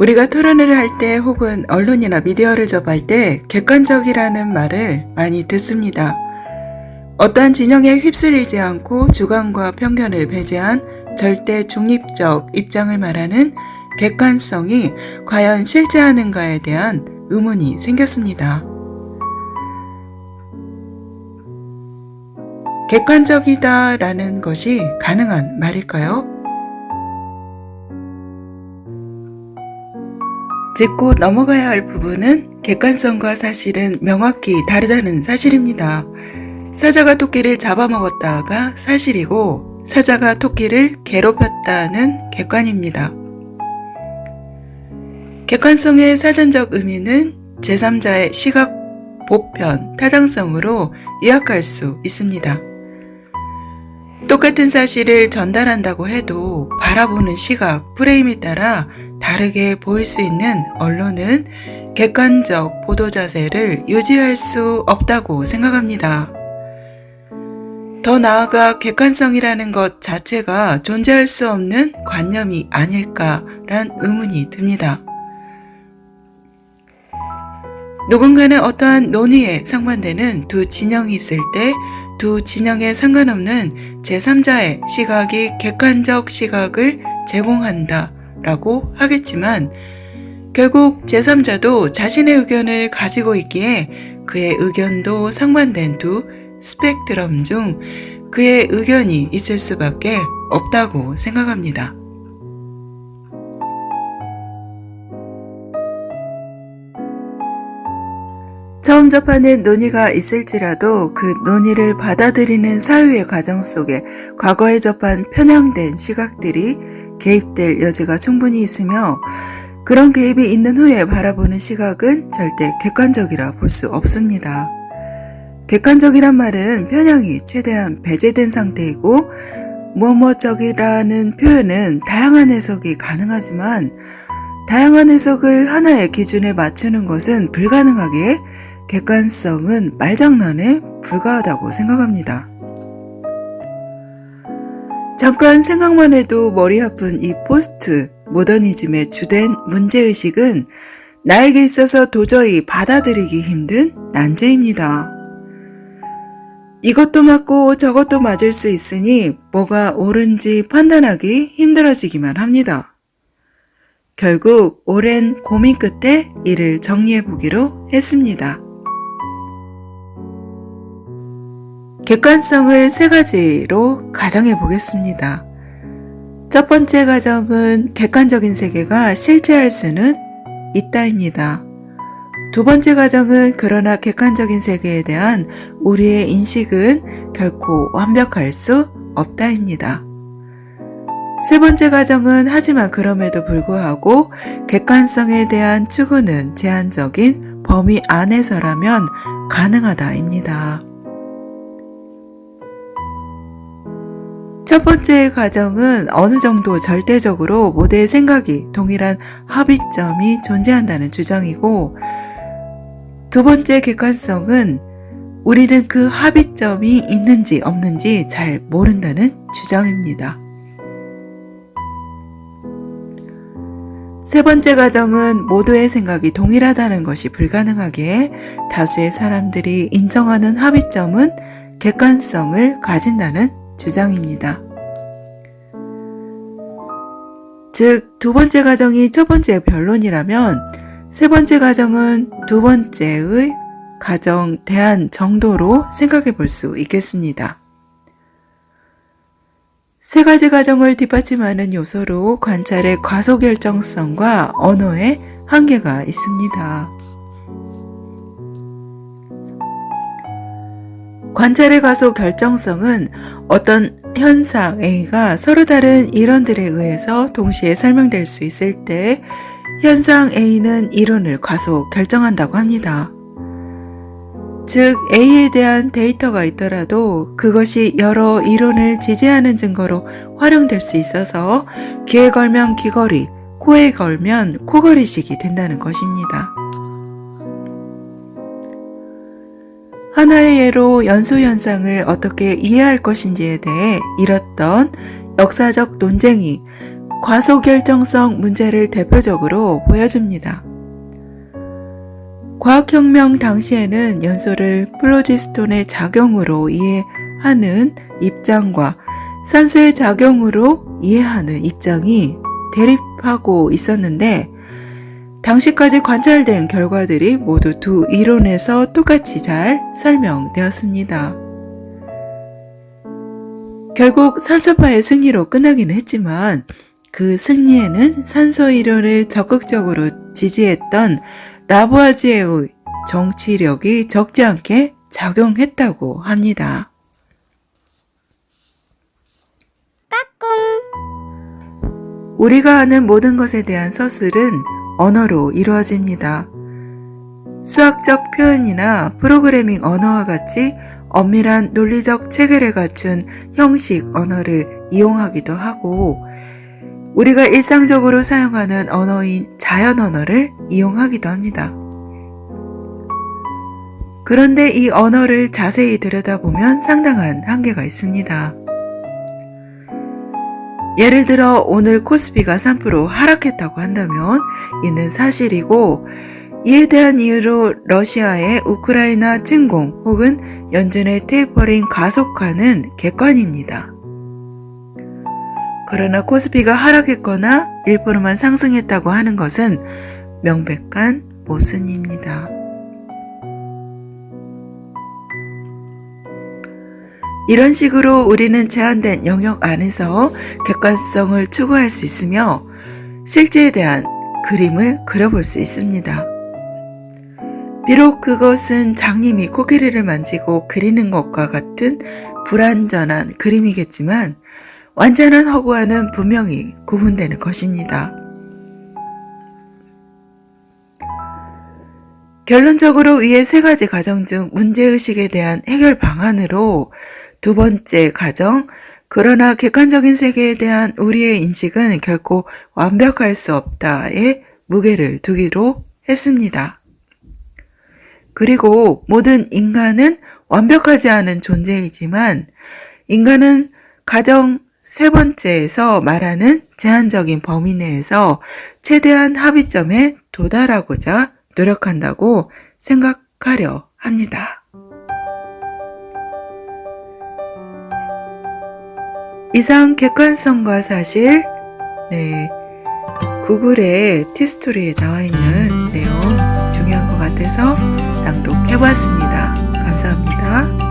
우리가 토론을 할 때 혹은 언론이나 미디어를 접할 때 객관적이라는 말을 많이 듣습니다. 어떠한 진영에 휩쓸리지 않고 주관과 편견을 배제한 절대 중립적 입장을 말하는 객관성이 과연 실제하는가에 대한 의문이 생겼습니다. 객관적이다라는 것이 가능한 말일까요? 짚고 넘어가야 할 부분은 객관성과 사실은 명확히 다르다는 사실입니다. 사자가 토끼를 잡아먹었다가 사실이고 사자가 토끼를 괴롭혔다는 객관입니다. 객관성의 사전적 의미는 제3자의 시각, 보편, 타당성으로 요약할 수 있습니다. 똑같은 사실을 전달한다고 해도 바라보는 시각, 프레임에 따라 다르게 보일 수 있는 언론은 객관적 보도 자세를 유지할 수 없다고 생각합니다. 더 나아가 객관성이라는 것 자체가 존재할 수 없는 관념이 아닐까란 의문이 듭니다. 누군가는 어떠한 논의에 상반되는 두 진영이 있을 때 두 진영에 상관없는 제3자의 시각이 객관적 시각을 제공한다 라고 하겠지만 결국 제3자도 자신의 의견을 가지고 있기에 그의 의견도 상반된 두 스펙트럼 중 그의 의견이 있을 수밖에 없다고 생각합니다. 처음 접하는 논의가 있을지라도 그 논의를 받아들이는 사유의 과정 속에 과거에 접한 편향된 시각들이 개입될 여지가 충분히 있으며 그런 개입이 있는 후에 바라보는 시각은 절대 객관적이라 볼 수 없습니다. 객관적이란 말은 편향이 최대한 배제된 상태이고 무엇적이라는 표현은 다양한 해석이 가능하지만 다양한 해석을 하나의 기준에 맞추는 것은 불가능하기에 객관성은 말장난에 불과하다고 생각합니다. 잠깐 생각만 해도 머리 아픈 이 포스트 모더니즘의 주된 문제의식은 나에게 있어서 도저히 받아들이기 힘든 난제입니다. 이것도 맞고 저것도 맞을 수 있으니 뭐가 옳은지 판단하기 힘들어지기만 합니다. 결국 오랜 고민 끝에 이를 정리해보기로 했습니다. 객관성을 세 가지로 가정해 보겠습니다. 첫 번째 가정은 객관적인 세계가 실제할 수는 있다입니다. 두 번째 가정은 그러나 객관적인 세계에 대한 우리의 인식은 결코 완벽할 수 없다입니다. 세 번째 가정은 하지만 그럼에도 불구하고 객관성에 대한 추구는 제한적인 범위 안에서라면 가능하다입니다. 첫 번째 가정은 어느 정도 절대적으로 모두의 생각이 동일한 합의점이 존재한다는 주장이고 두 번째 객관성은 우리는 그 합의점이 있는지 없는지 잘 모른다는 주장입니다. 세 번째 가정은 모두의 생각이 동일하다는 것이 불가능하기에 다수의 사람들이 인정하는 합의점은 객관성을 가진다는 주장입니다. 즉, 두 번째 가정이 첫 번째의 변론이라면 세 번째 가정은 두 번째의 가정 대안 정도로 생각해 볼 수 있겠습니다. 세 가지 가정을 뒷받침하는 요소로 관찰의 과소결정성과 언어의 한계가 있습니다. 관찰의 과소결정성은 어떤 현상 A가 서로 다른 이론들에 의해서 동시에 설명될 수 있을 때 현상 A는 이론을 과소결정한다고 합니다. 즉 A에 대한 데이터가 있더라도 그것이 여러 이론을 지지하는 증거로 활용될 수 있어서 귀에 걸면 귀걸이, 코에 걸면 코걸이식이 된다는 것입니다. 하나의 예로 연소현상을 어떻게 이해할 것인지에 대해 이뤘던 역사적 논쟁이 과소결정성 문제를 대표적으로 보여줍니다. 과학혁명 당시에는 연소를 플로지스톤의 작용으로 이해하는 입장과 산소의 작용으로 이해하는 입장이 대립하고 있었는데 당시까지 관찰된 결과들이 모두 두 이론에서 똑같이 잘 설명되었습니다. 결국 산소파의 승리로 끝나기는 했지만 그 승리에는 산소 이론을 적극적으로 지지했던 라부아지에의 정치력이 적지 않게 작용했다고 합니다. 우리가 아는 모든 것에 대한 서술은 언어로 이루어집니다. 수학적 표현이나 프로그래밍 언어와 같이 엄밀한 논리적 체계를 갖춘 형식 언어를 이용하기도 하고 우리가 일상적으로 사용하는 언어인 자연 언어를 이용하기도 합니다. 그런데 이 언어를 자세히 들여다보면 상당한 한계가 있습니다. 예를 들어 오늘 코스피가 3% 하락했다고 한다면 이는 사실이고 이에 대한 이유로 러시아의 우크라이나 침공 혹은 연준의 테이퍼링 가속화는 객관입니다. 그러나 코스피가 하락했거나 1%만 상승했다고 하는 것은 명백한 모순입니다. 이런 식으로 우리는 제한된 영역 안에서 객관성을 추구할 수 있으며 실제에 대한 그림을 그려볼 수 있습니다. 비록 그것은 장님이 코끼리를 만지고 그리는 것과 같은 불완전한 그림이겠지만 완전한 허구와는 분명히 구분되는 것입니다. 결론적으로 위의 세 가지 가정 중 문제의식에 대한 해결 방안으로 두 번째 가정, 그러나 객관적인 세계에 대한 우리의 인식은 결코 완벽할 수 없다에 무게를 두기로 했습니다. 그리고 모든 인간은 완벽하지 않은 존재이지만 인간은 가정 세 번째에서 말하는 제한적인 범위 내에서 최대한 합의점에 도달하고자 노력한다고 생각하려 합니다. 이상 객관성과 사실, 구글의 티스토리에 나와 있는 내용 중요한 것 같아서 낭독해봤습니다. 감사합니다.